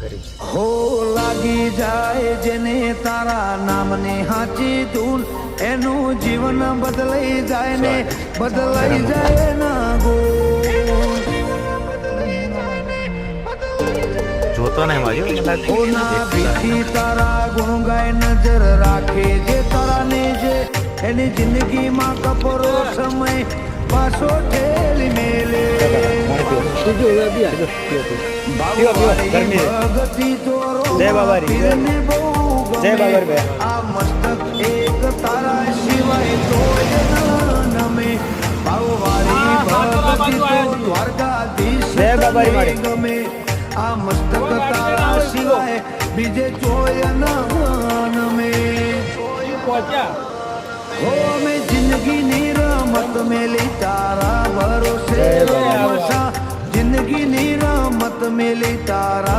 કરીશ. હો લાગી જાય જેને તારા નામની હાચી ધૂન, એનું જીવન બદલાઈ જાય ને બદલાઈ જાય ના ગો. જોતો નહીં માર્યો ઓના ભીખી તારા ગુણ ગાય નજર રાખે જે તારા ને જે એની જિંદગીમાં કપરો સમય પાછો ઠેલી મેલે. ભગતી તોરો પીરને બહુ ગમે. આ મસ્તક એક તારા સિવાય તોય ન નમે. ભાવવાળી ભગતી તો દ્વારકાધીશ ગમે. આ મસ્તક તારા સિવાય બીજે જોય ન નમે. હો અમે જિંદગીની રમત મેલી તારા ભરોસે, જિંદગીની રમત મેલી તારા